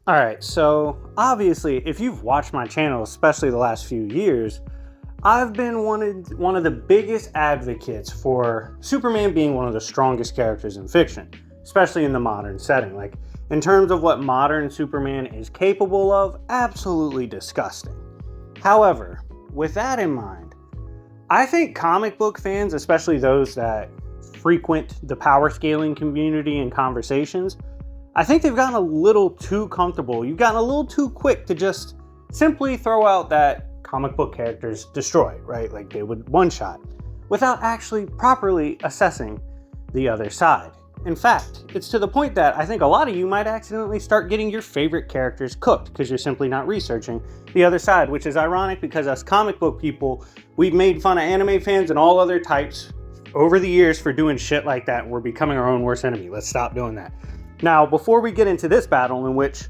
All right, so obviously, if you've watched my channel, especially the last few years, I've been one of the biggest advocates for Superman being one of the strongest characters in fiction, especially in the modern setting. Like, in terms of what modern Superman is capable of, absolutely disgusting. However, with that in mind, I think comic book fans, especially those that frequent the power scaling community and conversations, I think they've gotten a little too comfortable. You've gotten a little too quick to just simply throw out that comic book characters destroy, right? Like they would one-shot, without actually properly assessing the other side. In fact, it's to the point that I think a lot of you might accidentally start getting your favorite characters cooked because you're simply not researching the other side, which is ironic because us comic book people, we've made fun of anime fans and all other types over the years for doing shit like that. We're becoming our own worst enemy. Let's stop doing that. Now, before we get into this battle, in which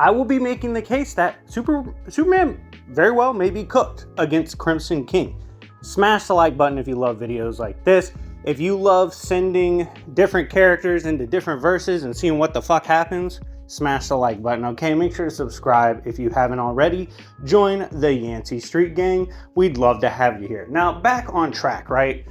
I will be making the case that Superman very well may be cooked against Crimson King. Smash the like button if you love videos like this. If you love sending different characters into different verses and seeing what the fuck happens, smash the like button, okay? Make sure to subscribe if you haven't already. Join the Yancey Street Gang. We'd love to have you here. Now, back on track, right?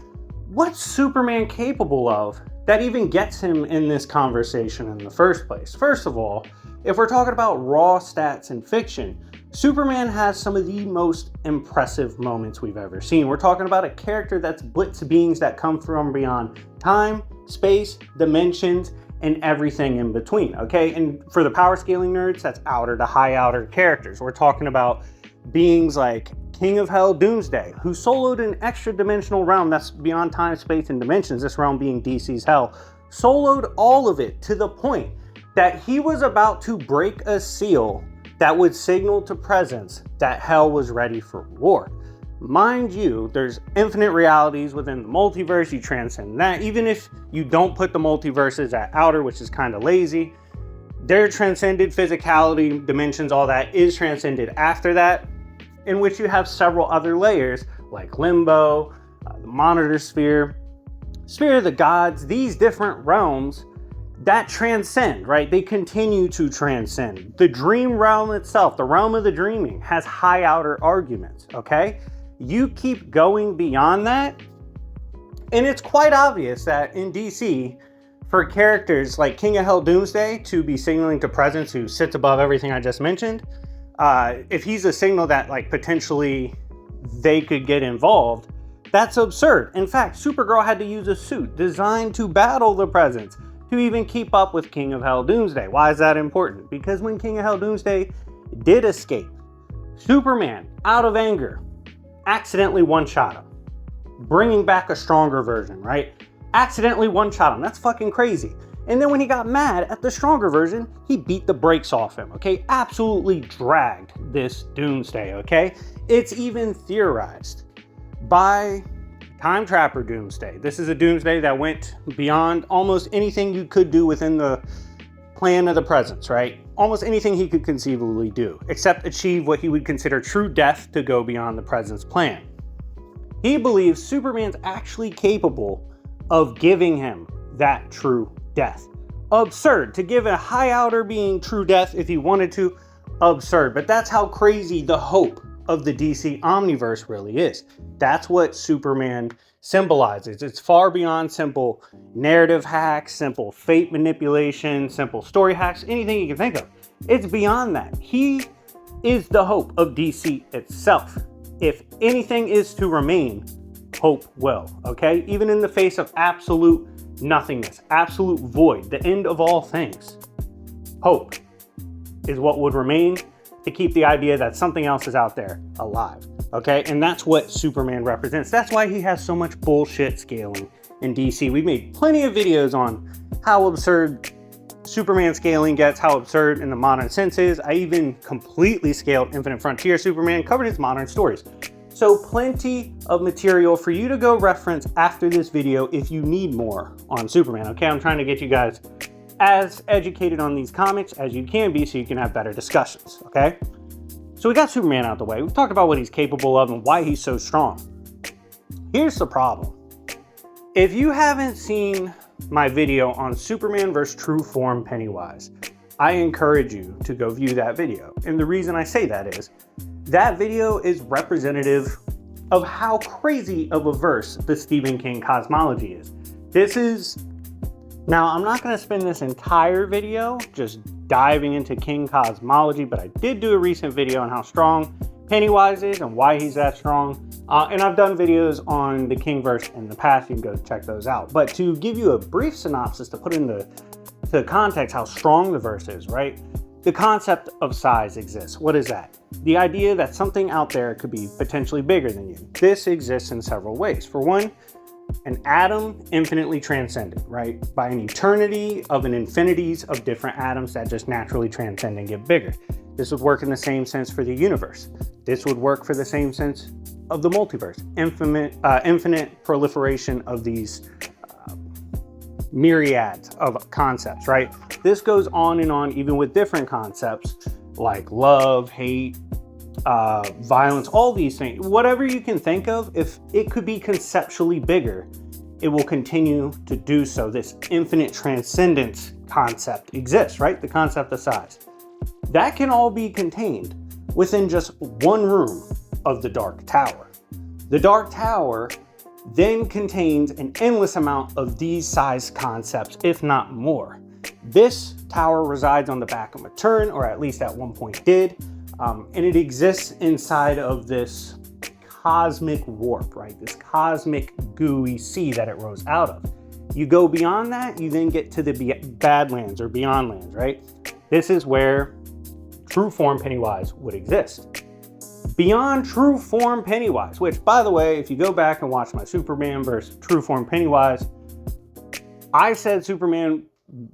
What's Superman capable of that even gets him in this conversation in the first place? First of all, if we're talking about raw stats in fiction, Superman has some of the most impressive moments we've ever seen. We're talking about a character that's blitz beings that come from beyond time, space, dimensions, and everything in between, okay? And for the power scaling nerds, that's outer to high outer characters. We're talking about beings like King of Hell Doomsday, who soloed an extra-dimensional realm that's beyond time, space, and dimensions, this realm being DC's Hell, soloed all of it to the point that he was about to break a seal that would signal to presence that Hell was ready for war. Mind you, there's infinite realities within the multiverse. You transcend that. Even if you don't put the multiverses at outer, which is kind of lazy, they're transcended. Physicality, dimensions, all that is transcended after that, in which you have several other layers like Limbo, the Monitor Sphere, Sphere of the Gods, these different realms that transcend, right? They continue to transcend. The dream realm itself, the realm of the dreaming, has high outer arguments, okay? You keep going beyond that, and it's quite obvious that in DC, for characters like King of Hell Doomsday to be signaling to presence who sits above everything I just mentioned, if he's a signal that like potentially they could get involved, that's absurd. In fact, Supergirl had to use a suit designed to battle the presence to even keep up with King of Hell Doomsday. Why is that important? Because when King of Hell Doomsday did escape, Superman, out of anger, accidentally one-shot him, bringing back a stronger version, right? Accidentally one-shot him. That's fucking crazy. And then when he got mad at the stronger version, he beat the brakes off him, okay? Absolutely dragged this Doomsday, okay? It's even theorized by Time Trapper Doomsday. This is a Doomsday that went beyond almost anything you could do within the plan of the presence, right? Almost anything he could conceivably do, except achieve what he would consider true death to go beyond the presence plan. He believes Superman's actually capable of giving him that true death. Absurd. To give a high outer being true death if he wanted to, absurd. But that's how crazy the hope of the DC Omniverse really is. That's what Superman symbolizes. It's far beyond simple narrative hacks, simple fate manipulation, simple story hacks, anything you can think of. It's beyond that. He is the hope of DC itself. If anything is to remain, hope will, okay? Even in the face of absolute nothingness, absolute void, the end of all things, hope is what would remain to keep the idea that something else is out there alive, okay? And that's what Superman represents. That's why he has so much bullshit scaling in DC. We've made plenty of videos on how absurd Superman scaling gets, how absurd in the modern sense is. I even completely scaled Infinite Frontier Superman, covered its modern stories. So plenty of material for you to go reference after this video if you need more on Superman, okay? I'm trying to get you guys as educated on these comics as you can be so you can have better discussions, okay? So we got Superman out the way. We've talked about what he's capable of and why he's so strong. Here's the problem. If you haven't seen my video on Superman vs. True Form Pennywise, I encourage you to go view that video. And the reason I say that is, that video is representative of how crazy of a verse the Stephen King cosmology is. Now I'm not gonna spend this entire video just diving into King cosmology, but I did do a recent video on how strong Pennywise is and why he's that strong. And I've done videos on the King verse in the past, you can go check those out. But to give you a brief synopsis to put into context how strong the verse is, right? The concept of size exists. What is that? The idea that something out there could be potentially bigger than you. This exists in several ways. For one, an atom infinitely transcended, right? By an eternity of an infinities of different atoms that just naturally transcend and get bigger. This would work in the same sense for the universe. This would work for the same sense of the multiverse. Infinite proliferation of these myriads of concepts, right? This goes on and on, even with different concepts like love, hate, violence, all these things. Whatever you can think of, if it could be conceptually bigger, it will continue to do so. This infinite transcendence concept exists, right? The concept of size. That can all be contained within just one room of the Dark Tower. The Dark Tower then contains an endless amount of these size concepts, if not more. This tower resides on the back of a turn, or at least at one point did, and it exists inside of this cosmic warp, right? This cosmic gooey sea that it rose out of. You go beyond that, you then get to the Badlands or Beyond Lands, right? This is where true form Pennywise would exist. Beyond true form Pennywise, which, by the way, if you go back and watch my Superman versus true form Pennywise, I said Superman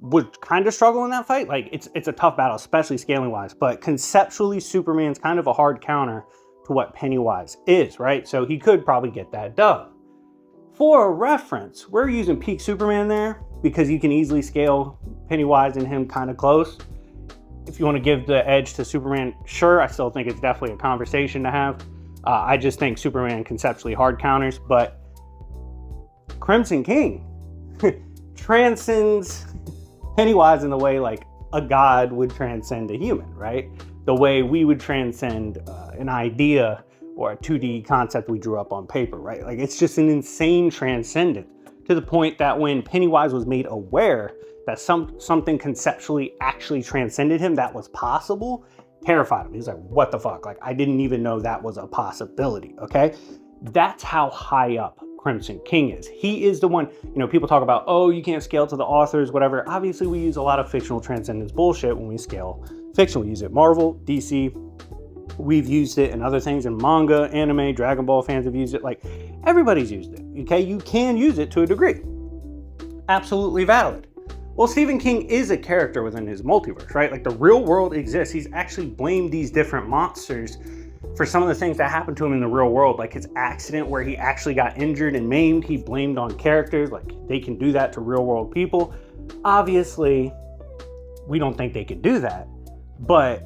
would kind of struggle in that fight. Like, it's a tough battle, especially scaling wise, but conceptually Superman's kind of a hard counter to what Pennywise is, right? So he could probably get that dub. For a reference, we're using peak Superman there because you can easily scale Pennywise and him kind of close. If you want to give the edge to Superman, sure, I still think it's definitely a conversation to have. I just think Superman conceptually hard counters, but Crimson King transcends Pennywise in the way like a god would transcend a human, right? The way we would transcend an idea or a 2D concept we drew up on paper, right? Like, it's just an insane transcendence to the point that when Pennywise was made aware that something conceptually actually transcended him that was possible, terrified him. He's like, what the fuck? Like, I didn't even know that was a possibility, okay? That's how high up Crimson King is. He is the one, you know, people talk about, oh, you can't scale to the authors, whatever. Obviously, we use a lot of fictional transcendence bullshit when we scale fiction. We use it Marvel, DC. We've used it in other things in manga, anime, Dragon Ball fans have used it. Like, everybody's used it, okay? You can use it to a degree. Absolutely valid. Well, Stephen King is a character within his multiverse, right? Like, the real world exists. He's actually blamed these different monsters for some of the things that happened to him in the real world, like his accident where he actually got injured and maimed. He blamed on characters, like they can do that to real world people. Obviously, we don't think they could do that. But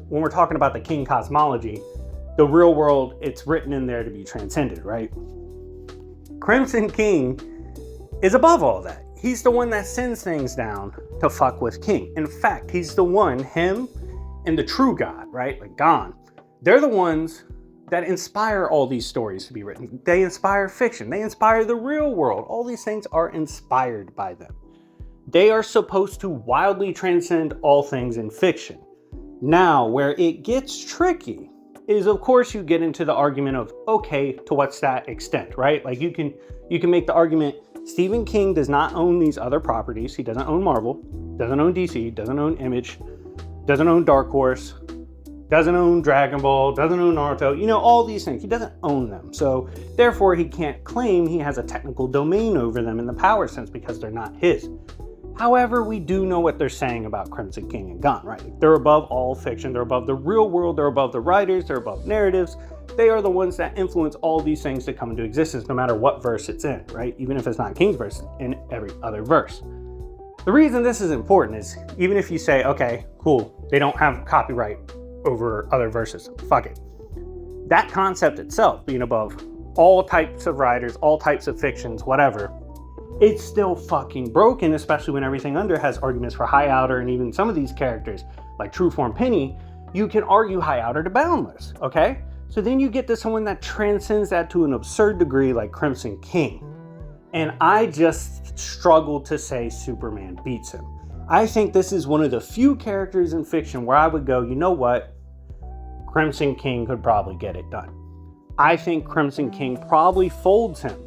when we're talking about the King cosmology, the real world, it's written in there to be transcended, right? Crimson King is above all that. He's the one that sends things down to fuck with King. In fact, he's the one, him and the true God, right? Like Gon. They're the ones that inspire all these stories to be written. They inspire fiction. They inspire the real world. All these things are inspired by them. They are supposed to wildly transcend all things in fiction. Now, where it gets tricky is, of course, you get into the argument of, okay, to what's that extent, right? Like, you can make the argument, Stephen King does not own these other properties. He doesn't own Marvel, doesn't own DC, doesn't own Image, doesn't own Dark Horse, doesn't own Dragon Ball, doesn't own Naruto, you know, all these things. He doesn't own them. So therefore, he can't claim he has a technical domain over them in the power sense because they're not his. However, we do know what they're saying about Crimson King and Gon, right? Like, they're above all fiction. They're above the real world. They're above the writers. They're above narratives. They are the ones that influence all these things that come into existence, no matter what verse it's in, right? Even if it's not King's verse, in every other verse. The reason this is important is, even if you say, okay, cool, they don't have copyright over other verses, fuck it. That concept itself, being above all types of writers, all types of fictions, whatever, it's still fucking broken, especially when everything under has arguments for high outer, and even some of these characters, like True Form Penny, you can argue high outer to boundless, okay? So then you get to someone that transcends that to an absurd degree like Crimson King. And I just struggle to say Superman beats him. I think this is one of the few characters in fiction where I would go, you know what? Crimson King could probably get it done. I think Crimson King probably folds him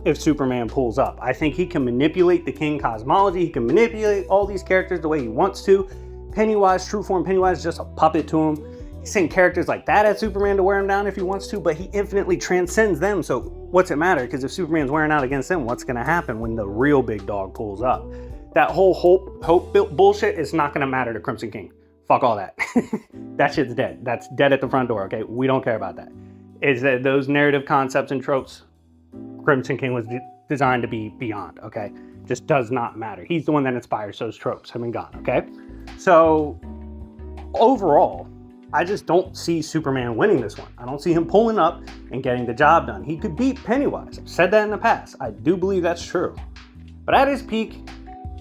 if Superman pulls up. I think he can manipulate the King cosmology. He can manipulate all these characters the way he wants to. Pennywise, True Form Pennywise is just a puppet to him. He's sending characters like that at Superman to wear him down if he wants to, but he infinitely transcends them. So what's it matter? Because if Superman's wearing out against them, what's going to happen when the real big dog pulls up? That whole hope bullshit is not going to matter to Crimson King. Fuck all that. That shit's dead. That's dead at the front door, okay? We don't care about that. Is that those narrative concepts and tropes, Crimson King was designed to be beyond, okay? Just does not matter. He's the one that inspires those tropes. Have been gone, okay? So overall, I just don't see Superman winning this one. I don't see him pulling up and getting the job done. He could beat Pennywise. I've said that in the past. I do believe that's true. But at his peak,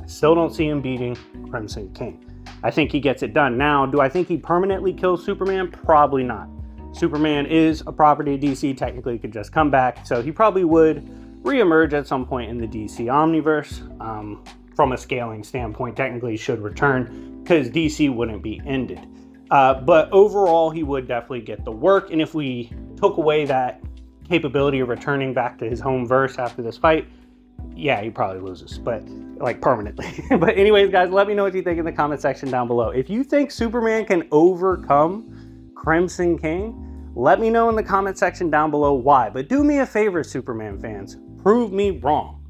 I still don't see him beating Crimson King. I think he gets it done. Now, do I think he permanently kills Superman? Probably not. Superman is a property of DC. Technically, he could just come back. So he probably would reemerge at some point in the DC Omniverse. From a scaling standpoint, technically he should return because DC wouldn't be ended. But overall, he would definitely get the work. And if we took away that capability of returning back to his home verse after this fight, yeah, he probably loses, but like permanently. But anyways, guys, let me know what you think in the comment section down below. If you think Superman can overcome Crimson King, let me know in the comment section down below why. But do me a favor, Superman fans, prove me wrong.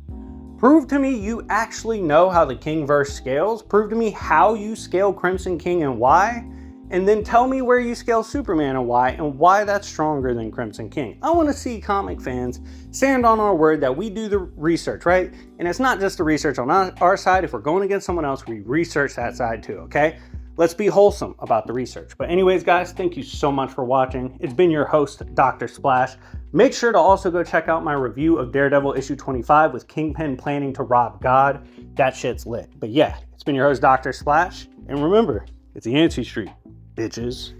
Prove to me you actually know how the Kingverse scales. Prove to me how you scale Crimson King and why. And then tell me where you scale Superman and why that's stronger than Crimson King. I want to see comic fans stand on our word that we do the research, right? And it's not just the research on our side. If we're going against someone else, we research that side too, okay? Let's be wholesome about the research. But anyways, guys, thank you so much for watching. It's been your host, Dr. Splash. Make sure to also go check out my review of Daredevil issue 25 with Kingpin planning to rob God. That shit's lit. But yeah, it's been your host, Dr. Splash. And remember, it's the Yancey Street, bitches.